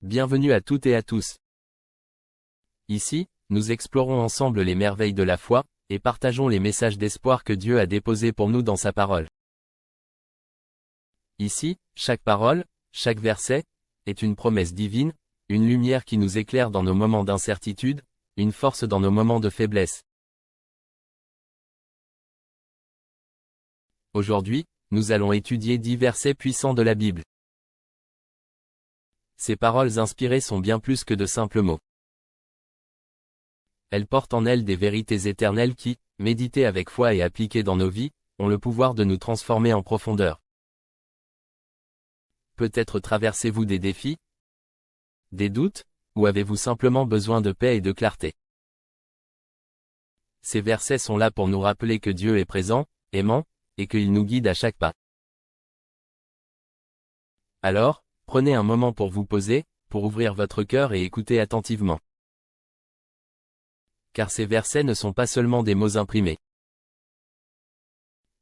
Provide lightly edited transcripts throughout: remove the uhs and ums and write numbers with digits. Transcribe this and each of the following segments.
Bienvenue à toutes et à tous. Ici, nous explorons ensemble les merveilles de la foi, et partageons les messages d'espoir que Dieu a déposés pour nous dans sa parole. Ici, chaque parole, chaque verset, est une promesse divine, une lumière qui nous éclaire dans nos moments d'incertitude, une force dans nos moments de faiblesse. Aujourd'hui, nous allons étudier 10 versets puissants de la Bible. Ces paroles inspirées sont bien plus que de simples mots. Elles portent en elles des vérités éternelles qui, méditées avec foi et appliquées dans nos vies, ont le pouvoir de nous transformer en profondeur. Peut-être traversez-vous des défis, des doutes, ou avez-vous simplement besoin de paix et de clarté. Ces versets sont là pour nous rappeler que Dieu est présent, aimant, et qu'il nous guide à chaque pas. Alors, prenez un moment pour vous poser, pour ouvrir votre cœur et écouter attentivement. Car ces versets ne sont pas seulement des mots imprimés.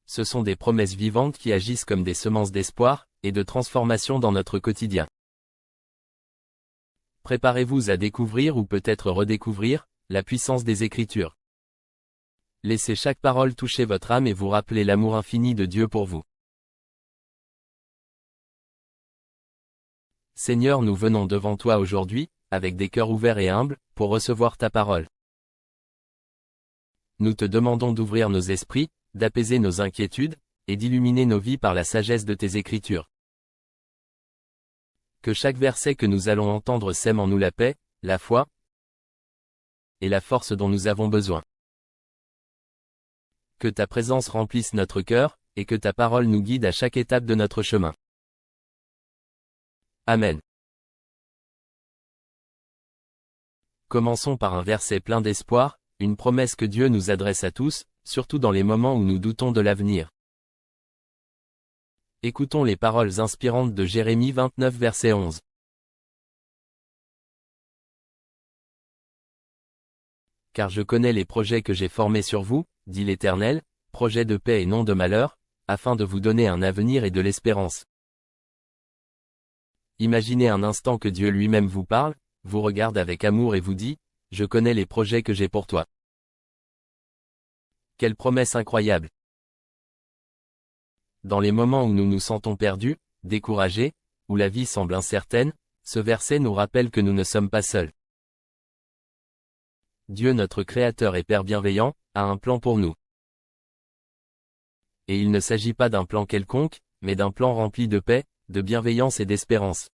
Ce sont des promesses vivantes qui agissent comme des semences d'espoir et de transformation dans notre quotidien. Préparez-vous à découvrir ou peut-être redécouvrir la puissance des Écritures. Laissez chaque parole toucher votre âme et vous rappeler l'amour infini de Dieu pour vous. Seigneur, nous venons devant toi aujourd'hui, avec des cœurs ouverts et humbles, pour recevoir ta parole. Nous te demandons d'ouvrir nos esprits, d'apaiser nos inquiétudes, et d'illuminer nos vies par la sagesse de tes Écritures. Que chaque verset que nous allons entendre sème en nous la paix, la foi et la force dont nous avons besoin. Que ta présence remplisse notre cœur, et que ta parole nous guide à chaque étape de notre chemin. Amen. Commençons par un verset plein d'espoir, une promesse que Dieu nous adresse à tous, surtout dans les moments où nous doutons de l'avenir. Écoutons les paroles inspirantes de Jérémie 29 verset 11. Car je connais les projets que j'ai formés sur vous, dit l'Éternel, projets de paix et non de malheur, afin de vous donner un avenir et de l'espérance. Imaginez un instant que Dieu lui-même vous parle, vous regarde avec amour et vous dit, « Je connais les projets que j'ai pour toi. » Quelle promesse incroyable! Dans les moments où nous nous sentons perdus, découragés, où la vie semble incertaine, ce verset nous rappelle que nous ne sommes pas seuls. Dieu notre Créateur et Père bienveillant, a un plan pour nous. Et il ne s'agit pas d'un plan quelconque, mais d'un plan rempli de paix, de bienveillance et d'espérance.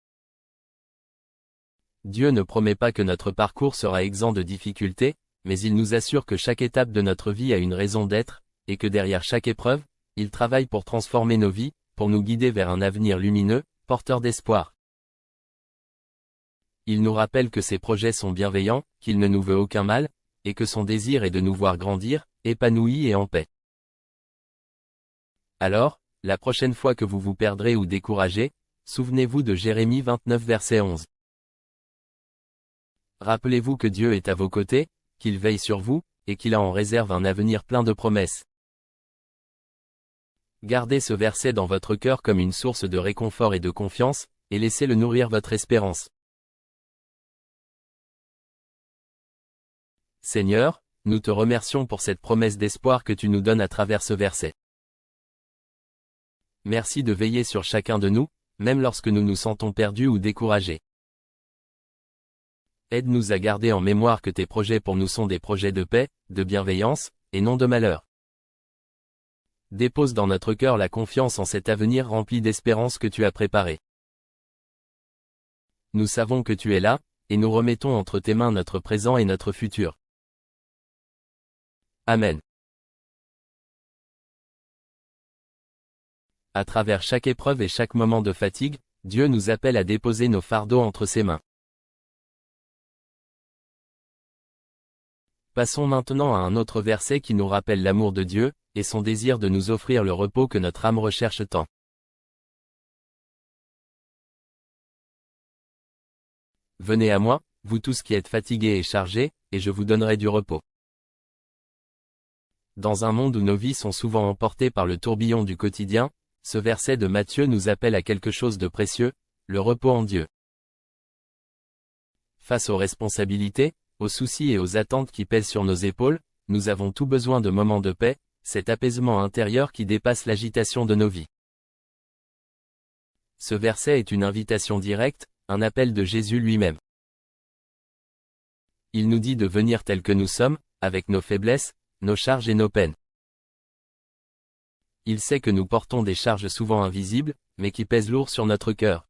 Dieu ne promet pas que notre parcours sera exempt de difficultés, mais il nous assure que chaque étape de notre vie a une raison d'être, et que derrière chaque épreuve, il travaille pour transformer nos vies, pour nous guider vers un avenir lumineux, porteur d'espoir. Il nous rappelle que ses projets sont bienveillants, qu'il ne nous veut aucun mal, et que son désir est de nous voir grandir, épanouis et en paix. Alors, la prochaine fois que vous vous perdrez ou découragez, souvenez-vous de Jérémie 29 verset 11. Rappelez-vous que Dieu est à vos côtés, qu'il veille sur vous, et qu'il a en réserve un avenir plein de promesses. Gardez ce verset dans votre cœur comme une source de réconfort et de confiance, et laissez-le nourrir votre espérance. Seigneur, nous te remercions pour cette promesse d'espoir que tu nous donnes à travers ce verset. Merci de veiller sur chacun de nous, même lorsque nous nous sentons perdus ou découragés. Aide-nous à garder en mémoire que tes projets pour nous sont des projets de paix, de bienveillance, et non de malheur. Dépose dans notre cœur la confiance en cet avenir rempli d'espérance que tu as préparé. Nous savons que tu es là, et nous remettons entre tes mains notre présent et notre futur. Amen. À travers chaque épreuve et chaque moment de fatigue, Dieu nous appelle à déposer nos fardeaux entre ses mains. Passons maintenant à un autre verset qui nous rappelle l'amour de Dieu, et son désir de nous offrir le repos que notre âme recherche tant. Venez à moi, vous tous qui êtes fatigués et chargés, et je vous donnerai du repos. Dans un monde où nos vies sont souvent emportées par le tourbillon du quotidien, ce verset de Matthieu nous appelle à quelque chose de précieux, le repos en Dieu. Face aux responsabilités, aux soucis et aux attentes qui pèsent sur nos épaules, nous avons tout besoin de moments de paix, cet apaisement intérieur qui dépasse l'agitation de nos vies. Ce verset est une invitation directe, un appel de Jésus lui-même. Il nous dit de venir tels que nous sommes, avec nos faiblesses, nos charges et nos peines. Il sait que nous portons des charges souvent invisibles, mais qui pèsent lourd sur notre cœur.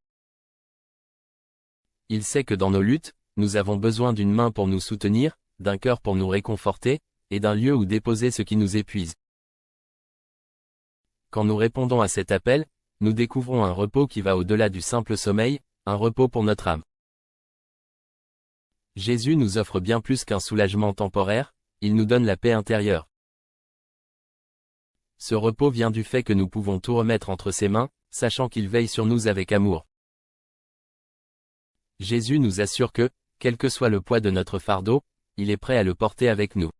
Il sait que dans nos luttes, nous avons besoin d'une main pour nous soutenir, d'un cœur pour nous réconforter, et d'un lieu où déposer ce qui nous épuise. Quand nous répondons à cet appel, nous découvrons un repos qui va au-delà du simple sommeil, un repos pour notre âme. Jésus nous offre bien plus qu'un soulagement temporaire, il nous donne la paix intérieure. Ce repos vient du fait que nous pouvons tout remettre entre ses mains, sachant qu'il veille sur nous avec amour. Jésus nous assure que, quel que soit le poids de notre fardeau, il est prêt à le porter avec nous.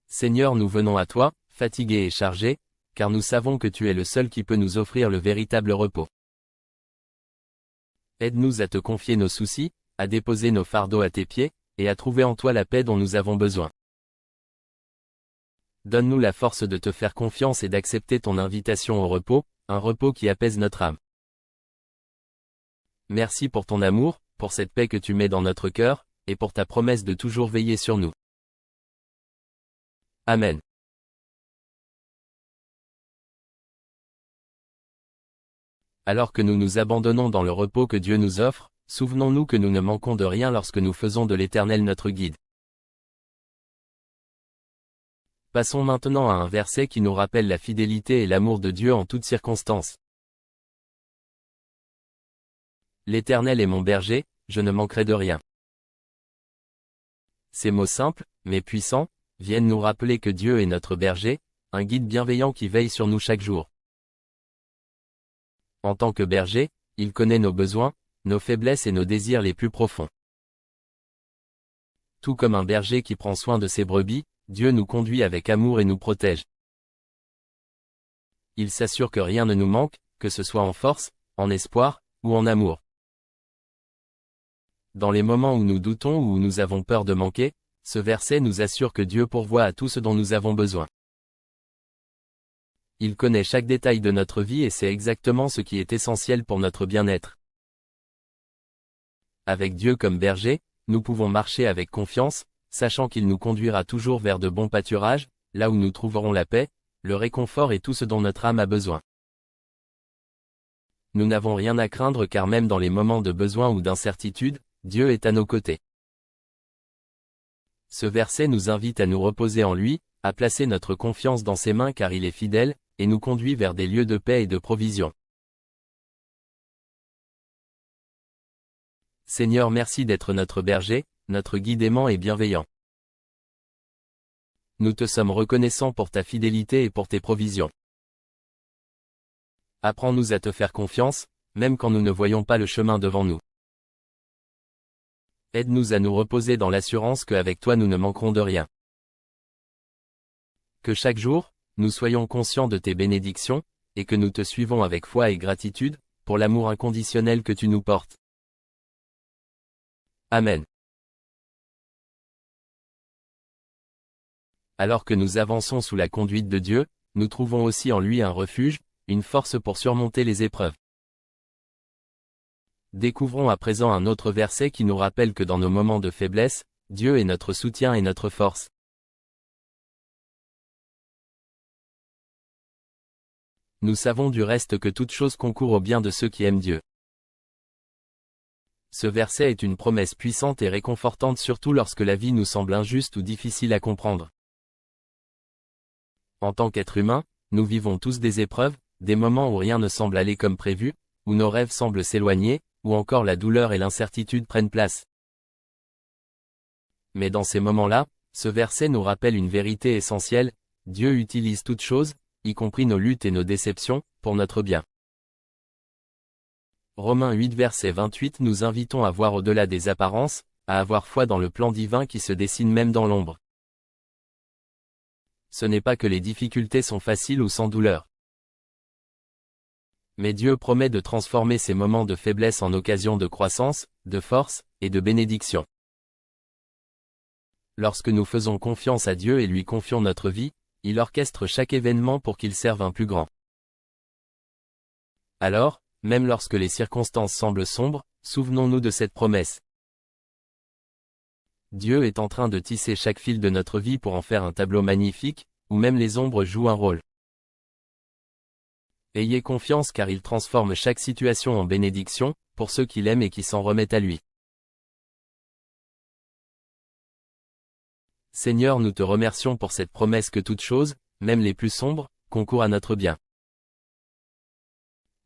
Seigneur, nous venons à toi, fatigués et chargés, car nous savons que tu es le seul qui peut nous offrir le véritable repos. Aide-nous à te confier nos soucis, à déposer nos fardeaux à tes pieds, et à trouver en toi la paix dont nous avons besoin. Donne-nous la force de te faire confiance et d'accepter ton invitation au repos, un repos qui apaise notre âme. Merci pour ton amour, pour cette paix que tu mets dans notre cœur, et pour ta promesse de toujours veiller sur nous. Amen. Alors que nous nous abandonnons dans le repos que Dieu nous offre, souvenons-nous que nous ne manquons de rien lorsque nous faisons de l'Éternel notre guide. Passons maintenant à un verset qui nous rappelle la fidélité et l'amour de Dieu en toutes circonstances. L'Éternel est mon berger, je ne manquerai de rien. Ces mots simples, mais puissants, viennent nous rappeler que Dieu est notre berger, un guide bienveillant qui veille sur nous chaque jour. En tant que berger, il connaît nos besoins, nos faiblesses et nos désirs les plus profonds. Tout comme un berger qui prend soin de ses brebis, Dieu nous conduit avec amour et nous protège. Il s'assure que rien ne nous manque, que ce soit en force, en espoir, ou en amour. Dans les moments où nous doutons ou où nous avons peur de manquer, ce verset nous assure que Dieu pourvoit à tout ce dont nous avons besoin. Il connaît chaque détail de notre vie et sait exactement ce qui est essentiel pour notre bien-être. Avec Dieu comme berger, nous pouvons marcher avec confiance, sachant qu'il nous conduira toujours vers de bons pâturages, là où nous trouverons la paix, le réconfort et tout ce dont notre âme a besoin. Nous n'avons rien à craindre car même dans les moments de besoin ou d'incertitude, Dieu est à nos côtés. Ce verset nous invite à nous reposer en lui, à placer notre confiance dans ses mains car il est fidèle, et nous conduit vers des lieux de paix et de provision. Seigneur, merci d'être notre berger, notre guide aimant et bienveillant. Nous te sommes reconnaissants pour ta fidélité et pour tes provisions. Apprends-nous à te faire confiance, même quand nous ne voyons pas le chemin devant nous. Aide-nous à nous reposer dans l'assurance qu'avec toi nous ne manquerons de rien. Que chaque jour, nous soyons conscients de tes bénédictions, et que nous te suivons avec foi et gratitude, pour l'amour inconditionnel que tu nous portes. Amen. Alors que nous avançons sous la conduite de Dieu, nous trouvons aussi en lui un refuge, une force pour surmonter les épreuves. Découvrons à présent un autre verset qui nous rappelle que dans nos moments de faiblesse, Dieu est notre soutien et notre force. Nous savons du reste que toute chose concourt au bien de ceux qui aiment Dieu. Ce verset est une promesse puissante et réconfortante surtout lorsque la vie nous semble injuste ou difficile à comprendre. En tant qu'être humain, nous vivons tous des épreuves, des moments où rien ne semble aller comme prévu, où nos rêves semblent s'éloigner, où encore la douleur et l'incertitude prennent place. Mais dans ces moments-là, ce verset nous rappelle une vérité essentielle, Dieu utilise toutes choses, y compris nos luttes et nos déceptions, pour notre bien. Romains 8 verset 28 nous invitons à voir au-delà des apparences, à avoir foi dans le plan divin qui se dessine même dans l'ombre. Ce n'est pas que les difficultés sont faciles ou sans douleur. Mais Dieu promet de transformer ces moments de faiblesse en occasion de croissance, de force, et de bénédiction. Lorsque nous faisons confiance à Dieu et lui confions notre vie, il orchestre chaque événement pour qu'il serve un plus grand. Alors, même lorsque les circonstances semblent sombres, souvenons-nous de cette promesse. Dieu est en train de tisser chaque fil de notre vie pour en faire un tableau magnifique, où même les ombres jouent un rôle. Ayez confiance car il transforme chaque situation en bénédiction, pour ceux qui l'aiment et qui s'en remettent à lui. Seigneur, nous te remercions pour cette promesse que toutes choses, même les plus sombres, concourent à notre bien.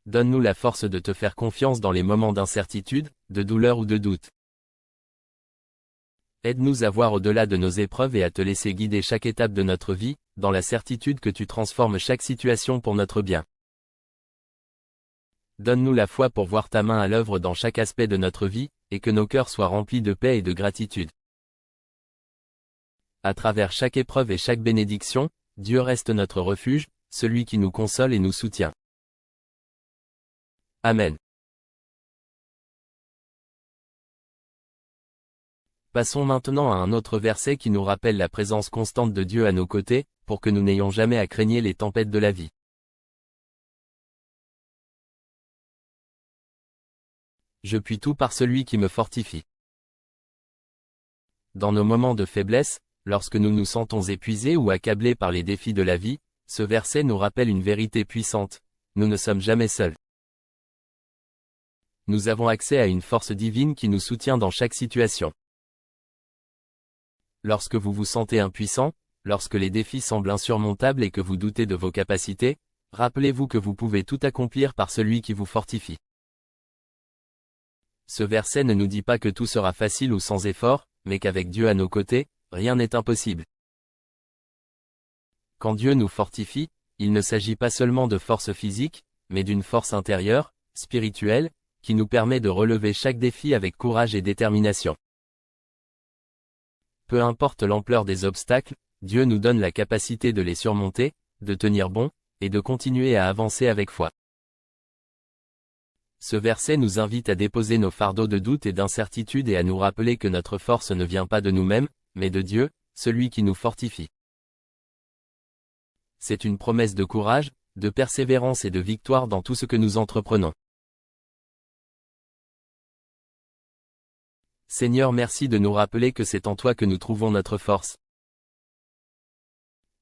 Donne-nous la force de te faire confiance dans les moments d'incertitude, de douleur ou de doute. Aide-nous à voir au-delà de nos épreuves et à te laisser guider chaque étape de notre vie, dans la certitude que tu transformes chaque situation pour notre bien. Donne-nous la foi pour voir ta main à l'œuvre dans chaque aspect de notre vie, et que nos cœurs soient remplis de paix et de gratitude. À travers chaque épreuve et chaque bénédiction, Dieu reste notre refuge, celui qui nous console et nous soutient. Amen. Passons maintenant à un autre verset qui nous rappelle la présence constante de Dieu à nos côtés, pour que nous n'ayons jamais à craigner les tempêtes de la vie. Je puis tout par celui qui me fortifie. Dans nos moments de faiblesse, lorsque nous nous sentons épuisés ou accablés par les défis de la vie, ce verset nous rappelle une vérité puissante. Nous ne sommes jamais seuls. Nous avons accès à une force divine qui nous soutient dans chaque situation. Lorsque vous vous sentez impuissant, lorsque les défis semblent insurmontables et que vous doutez de vos capacités, rappelez-vous que vous pouvez tout accomplir par celui qui vous fortifie. Ce verset ne nous dit pas que tout sera facile ou sans effort, mais qu'avec Dieu à nos côtés, rien n'est impossible. Quand Dieu nous fortifie, il ne s'agit pas seulement de force physique, mais d'une force intérieure, spirituelle, qui nous permet de relever chaque défi avec courage et détermination. Peu importe l'ampleur des obstacles, Dieu nous donne la capacité de les surmonter, de tenir bon, et de continuer à avancer avec foi. Ce verset nous invite à déposer nos fardeaux de doute et d'incertitude et à nous rappeler que notre force ne vient pas de nous-mêmes, mais de Dieu, celui qui nous fortifie. C'est une promesse de courage, de persévérance et de victoire dans tout ce que nous entreprenons. Seigneur, merci de nous rappeler que c'est en toi que nous trouvons notre force.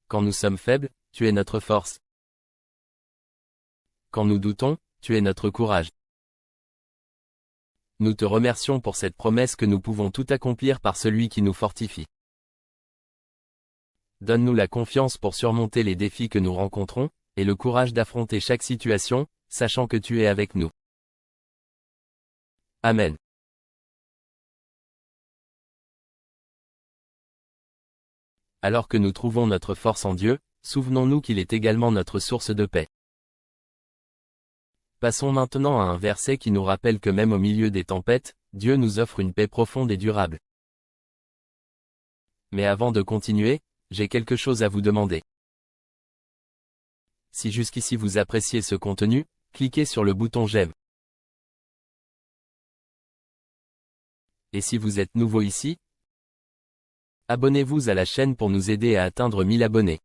Quand nous sommes faibles, tu es notre force. Quand nous doutons, tu es notre courage. Nous te remercions pour cette promesse que nous pouvons tout accomplir par celui qui nous fortifie. Donne-nous la confiance pour surmonter les défis que nous rencontrons, et le courage d'affronter chaque situation, sachant que tu es avec nous. Amen. Alors que nous trouvons notre force en Dieu, souvenons-nous qu'il est également notre source de paix. Passons maintenant à un verset qui nous rappelle que même au milieu des tempêtes, Dieu nous offre une paix profonde et durable. Mais avant de continuer, j'ai quelque chose à vous demander. Si jusqu'ici vous appréciez ce contenu, cliquez sur le bouton j'aime. Et si vous êtes nouveau ici, abonnez-vous à la chaîne pour nous aider à atteindre 1000 abonnés.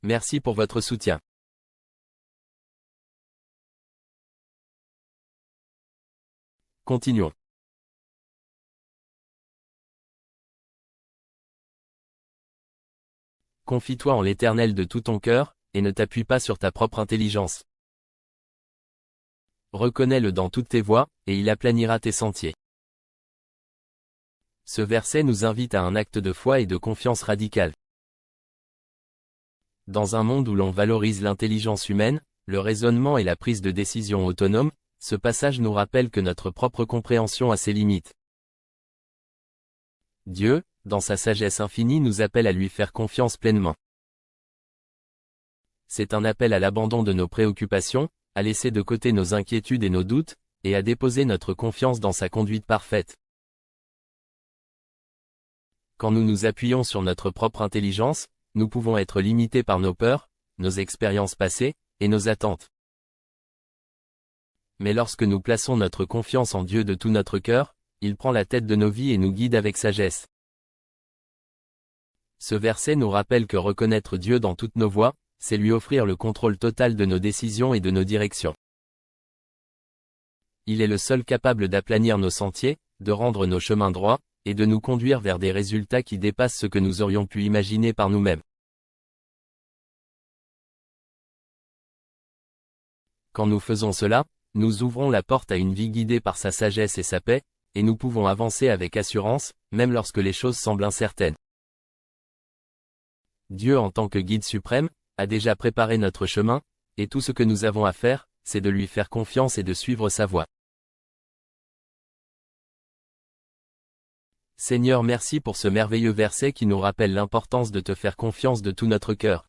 Merci pour votre soutien. Continuons. Confie-toi en l'Éternel de tout ton cœur, et ne t'appuie pas sur ta propre intelligence. Reconnais-le dans toutes tes voies, et il aplanira tes sentiers. Ce verset nous invite à un acte de foi et de confiance radicale. Dans un monde où l'on valorise l'intelligence humaine, le raisonnement et la prise de décision autonome, ce passage nous rappelle que notre propre compréhension a ses limites. Dieu, dans sa sagesse infinie, nous appelle à lui faire confiance pleinement. C'est un appel à l'abandon de nos préoccupations, à laisser de côté nos inquiétudes et nos doutes, et à déposer notre confiance dans sa conduite parfaite. Quand nous nous appuyons sur notre propre intelligence, nous pouvons être limités par nos peurs, nos expériences passées, et nos attentes. Mais lorsque nous plaçons notre confiance en Dieu de tout notre cœur, il prend la tête de nos vies et nous guide avec sagesse. Ce verset nous rappelle que reconnaître Dieu dans toutes nos voies, c'est lui offrir le contrôle total de nos décisions et de nos directions. Il est le seul capable d'aplanir nos sentiers, de rendre nos chemins droits, et de nous conduire vers des résultats qui dépassent ce que nous aurions pu imaginer par nous-mêmes. Quand nous faisons cela, nous ouvrons la porte à une vie guidée par sa sagesse et sa paix, et nous pouvons avancer avec assurance, même lorsque les choses semblent incertaines. Dieu en tant que guide suprême, a déjà préparé notre chemin, et tout ce que nous avons à faire, c'est de lui faire confiance et de suivre sa voie. Seigneur, merci pour ce merveilleux verset qui nous rappelle l'importance de te faire confiance de tout notre cœur.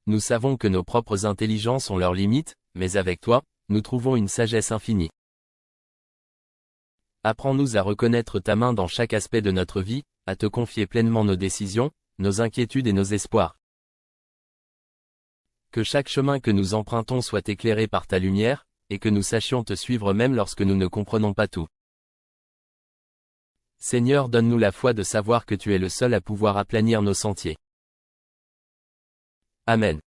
Nous savons que nos propres intelligences ont leurs limites, mais avec toi, nous trouvons une sagesse infinie. Apprends-nous à reconnaître ta main dans chaque aspect de notre vie, à te confier pleinement nos décisions, nos inquiétudes et nos espoirs. Que chaque chemin que nous empruntons soit éclairé par ta lumière, et que nous sachions te suivre même lorsque nous ne comprenons pas tout. Seigneur, donne-nous la foi de savoir que tu es le seul à pouvoir aplanir nos sentiers. Amen.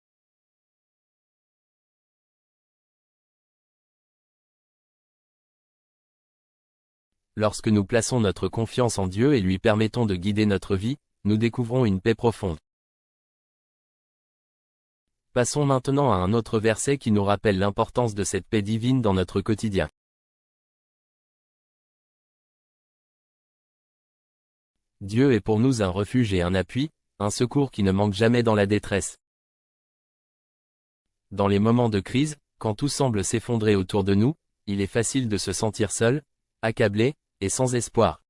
Lorsque nous plaçons notre confiance en Dieu et lui permettons de guider notre vie, nous découvrons une paix profonde. Passons maintenant à un autre verset qui nous rappelle l'importance de cette paix divine dans notre quotidien. Dieu est pour nous un refuge et un appui, un secours qui ne manque jamais dans la détresse. Dans les moments de crise, quand tout semble s'effondrer autour de nous, il est facile de se sentir seul, accablé, et sans espoir.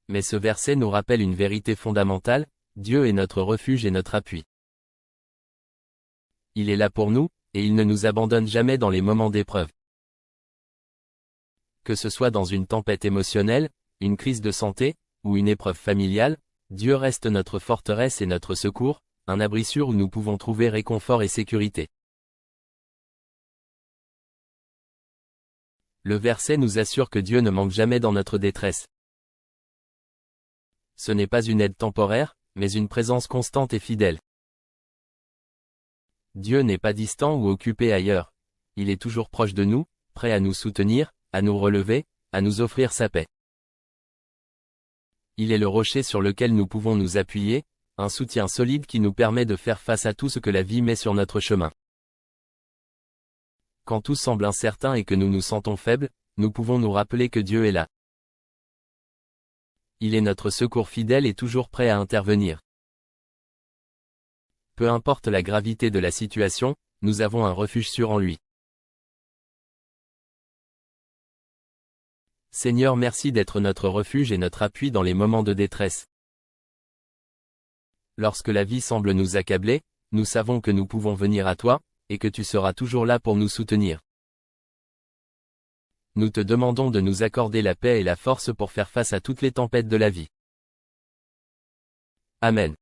Mais ce verset nous rappelle une vérité fondamentale, Dieu est notre refuge et notre appui. Il est là pour nous, et il ne nous abandonne jamais dans les moments d'épreuve. Que ce soit dans une tempête émotionnelle, une crise de santé, ou une épreuve familiale, Dieu reste notre forteresse et notre secours, un abri sûr où nous pouvons trouver réconfort et sécurité. Le verset nous assure que Dieu ne manque jamais dans notre détresse. Ce n'est pas une aide temporaire, mais une présence constante et fidèle. Dieu n'est pas distant ou occupé ailleurs. Il est toujours proche de nous, prêt à nous soutenir, à nous relever, à nous offrir sa paix. Il est le rocher sur lequel nous pouvons nous appuyer, un soutien solide qui nous permet de faire face à tout ce que la vie met sur notre chemin. Quand tout semble incertain et que nous nous sentons faibles, nous pouvons nous rappeler que Dieu est là. Il est notre secours fidèle et toujours prêt à intervenir. Peu importe la gravité de la situation, nous avons un refuge sûr en lui. Seigneur, merci d'être notre refuge et notre appui dans les moments de détresse. Lorsque la vie semble nous accabler, nous savons que nous pouvons venir à toi, et que tu seras toujours là pour nous soutenir. Nous te demandons de nous accorder la paix et la force pour faire face à toutes les tempêtes de la vie. Amen.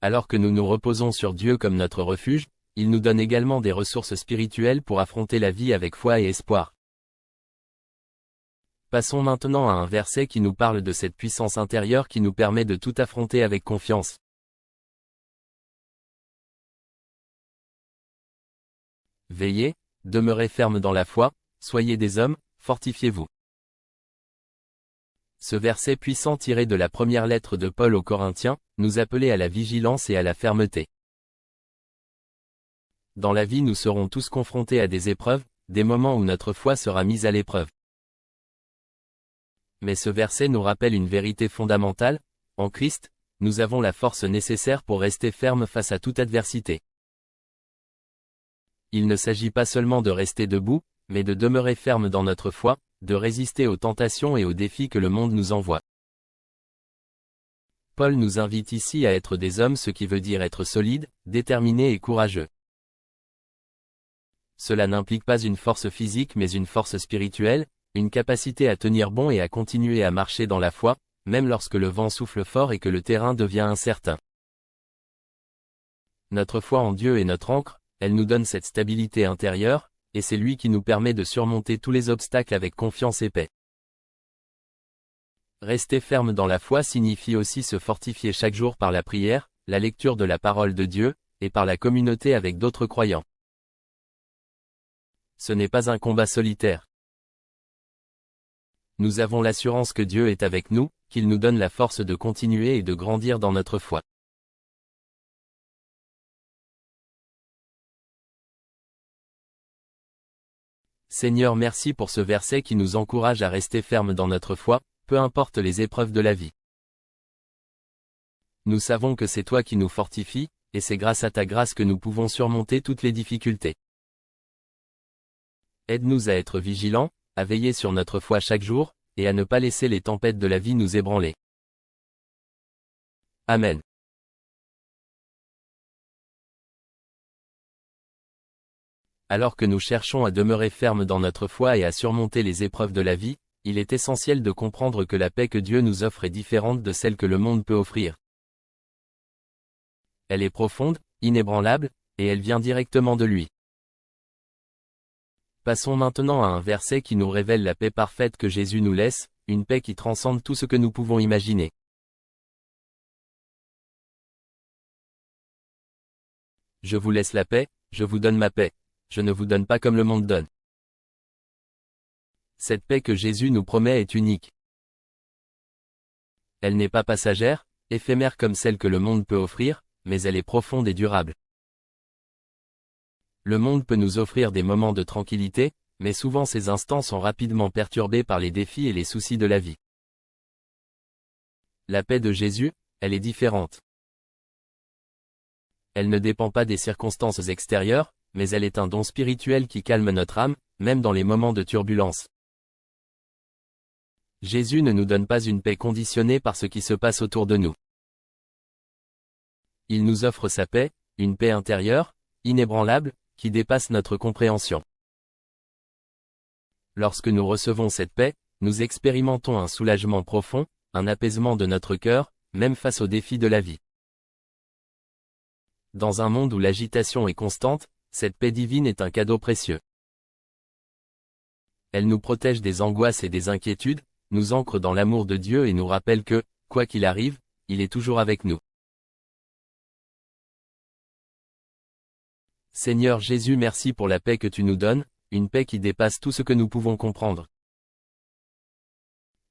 Alors que nous nous reposons sur Dieu comme notre refuge, il nous donne également des ressources spirituelles pour affronter la vie avec foi et espoir. Passons maintenant à un verset qui nous parle de cette puissance intérieure qui nous permet de tout affronter avec confiance. Veillez, demeurez fermes dans la foi, soyez des hommes, fortifiez-vous. Ce verset puissant tiré de la première lettre de Paul aux Corinthiens, nous appelait à la vigilance et à la fermeté. Dans la vie nous serons tous confrontés à des épreuves, des moments où notre foi sera mise à l'épreuve. Mais ce verset nous rappelle une vérité fondamentale, en Christ, nous avons la force nécessaire pour rester fermes face à toute adversité. Il ne s'agit pas seulement de rester debout, mais de demeurer ferme dans notre foi, de résister aux tentations et aux défis que le monde nous envoie. Paul nous invite ici à être des hommes, ce qui veut dire être solides, déterminés et courageux. Cela n'implique pas une force physique mais une force spirituelle, une capacité à tenir bon et à continuer à marcher dans la foi, même lorsque le vent souffle fort et que le terrain devient incertain. Notre foi en Dieu est notre ancre, elle nous donne cette stabilité intérieure, et c'est lui qui nous permet de surmonter tous les obstacles avec confiance et paix. Rester ferme dans la foi signifie aussi se fortifier chaque jour par la prière, la lecture de la parole de Dieu, et par la communauté avec d'autres croyants. Ce n'est pas un combat solitaire. Nous avons l'assurance que Dieu est avec nous, qu'il nous donne la force de continuer et de grandir dans notre foi. Seigneur, merci pour ce verset qui nous encourage à rester ferme dans notre foi, peu importe les épreuves de la vie. Nous savons que c'est toi qui nous fortifies, et c'est grâce à ta grâce que nous pouvons surmonter toutes les difficultés. Aide-nous à être vigilants, à veiller sur notre foi chaque jour, et à ne pas laisser les tempêtes de la vie nous ébranler. Amen. Alors que nous cherchons à demeurer fermes dans notre foi et à surmonter les épreuves de la vie, il est essentiel de comprendre que la paix que Dieu nous offre est différente de celle que le monde peut offrir. Elle est profonde, inébranlable, et elle vient directement de lui. Passons maintenant à un verset qui nous révèle la paix parfaite que Jésus nous laisse, une paix qui transcende tout ce que nous pouvons imaginer. Je vous laisse la paix, je vous donne ma paix. Je ne vous donne pas comme le monde donne. Cette paix que Jésus nous promet est unique. Elle n'est pas passagère, éphémère comme celle que le monde peut offrir, mais elle est profonde et durable. Le monde peut nous offrir des moments de tranquillité, mais souvent ces instants sont rapidement perturbés par les défis et les soucis de la vie. La paix de Jésus, elle est différente. Elle ne dépend pas des circonstances extérieures, mais elle est un don spirituel qui calme notre âme, même dans les moments de turbulence. Jésus ne nous donne pas une paix conditionnée par ce qui se passe autour de nous. Il nous offre sa paix, une paix intérieure, inébranlable, qui dépasse notre compréhension. Lorsque nous recevons cette paix, nous expérimentons un soulagement profond, un apaisement de notre cœur, même face aux défis de la vie. Dans un monde où l'agitation est constante, cette paix divine est un cadeau précieux. Elle nous protège des angoisses et des inquiétudes, nous ancre dans l'amour de Dieu et nous rappelle que, quoi qu'il arrive, il est toujours avec nous. Seigneur Jésus, merci pour la paix que tu nous donnes, une paix qui dépasse tout ce que nous pouvons comprendre.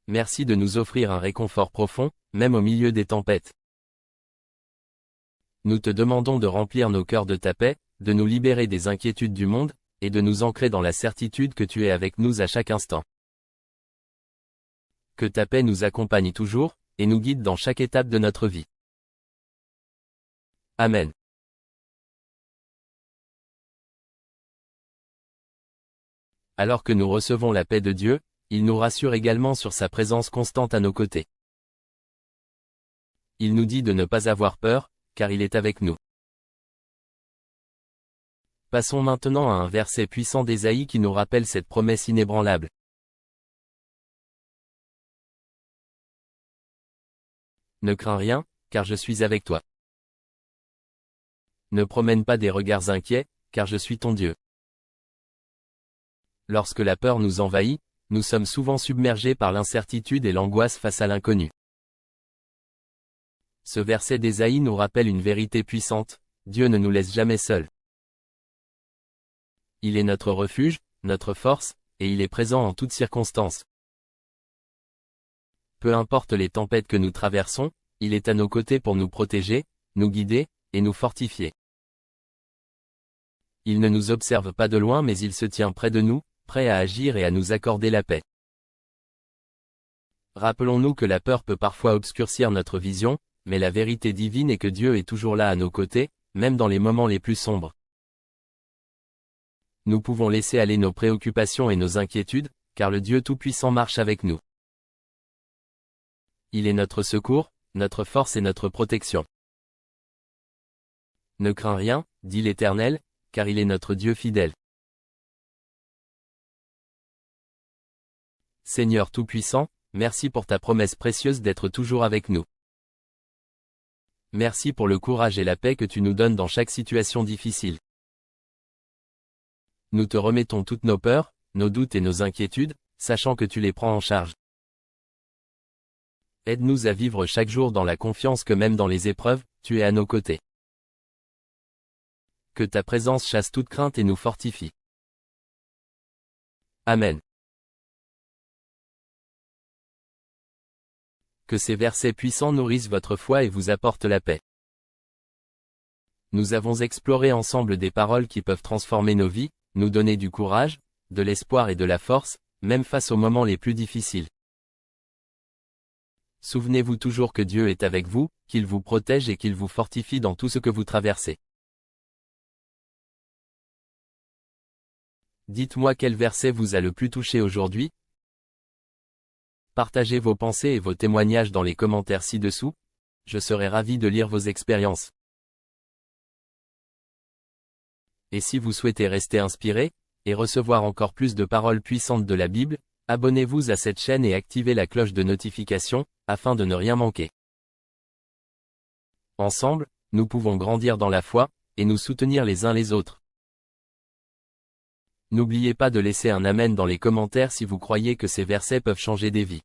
Merci de nous offrir un réconfort profond, même au milieu des tempêtes. Nous te demandons de remplir nos cœurs de ta paix, de nous libérer des inquiétudes du monde, et de nous ancrer dans la certitude que tu es avec nous à chaque instant. Que ta paix nous accompagne toujours, et nous guide dans chaque étape de notre vie. Amen. Alors que nous recevons la paix de Dieu, il nous rassure également sur sa présence constante à nos côtés. Il nous dit de ne pas avoir peur, car il est avec nous. Passons maintenant à un verset puissant d'Ésaïe qui nous rappelle cette promesse inébranlable. Ne crains rien, car je suis avec toi. Ne promène pas des regards inquiets, car je suis ton Dieu. Lorsque la peur nous envahit, nous sommes souvent submergés par l'incertitude et l'angoisse face à l'inconnu. Ce verset d'Ésaïe nous rappelle une vérité puissante, Dieu ne nous laisse jamais seuls. Il est notre refuge, notre force, et il est présent en toutes circonstances. Peu importe les tempêtes que nous traversons, il est à nos côtés pour nous protéger, nous guider, et nous fortifier. Il ne nous observe pas de loin mais il se tient près de nous, prêt à agir et à nous accorder la paix. Rappelons-nous que la peur peut parfois obscurcir notre vision, mais la vérité divine est que Dieu est toujours là à nos côtés, même dans les moments les plus sombres. Nous pouvons laisser aller nos préoccupations et nos inquiétudes, car le Dieu Tout-Puissant marche avec nous. Il est notre secours, notre force et notre protection. Ne crains rien, dit l'Éternel, car il est notre Dieu fidèle. Seigneur Tout-Puissant, Merci pour ta promesse précieuse d'être toujours avec nous. Merci pour le courage et la paix que tu nous donnes dans chaque situation difficile. Nous te remettons toutes nos peurs, nos doutes et nos inquiétudes, sachant que tu les prends en charge. Aide-nous à vivre chaque jour dans la confiance que même dans les épreuves, tu es à nos côtés. Que ta présence chasse toute crainte et nous fortifie. Amen. Que ces versets puissants nourrissent votre foi et vous apportent la paix. Nous avons exploré ensemble des paroles qui peuvent transformer nos vies, nous donner du courage, de l'espoir et de la force, même face aux moments les plus difficiles. Souvenez-vous toujours que Dieu est avec vous, qu'il vous protège et qu'il vous fortifie dans tout ce que vous traversez. Dites-moi quel verset vous a le plus touché aujourd'hui. Partagez vos pensées et vos témoignages dans les commentaires ci-dessous. Je serai ravi de lire vos expériences. Et si vous souhaitez rester inspiré, et recevoir encore plus de paroles puissantes de la Bible, abonnez-vous à cette chaîne et activez la cloche de notification, afin de ne rien manquer. Ensemble, nous pouvons grandir dans la foi, et nous soutenir les uns les autres. N'oubliez pas de laisser un amen dans les commentaires si vous croyez que ces versets peuvent changer des vies.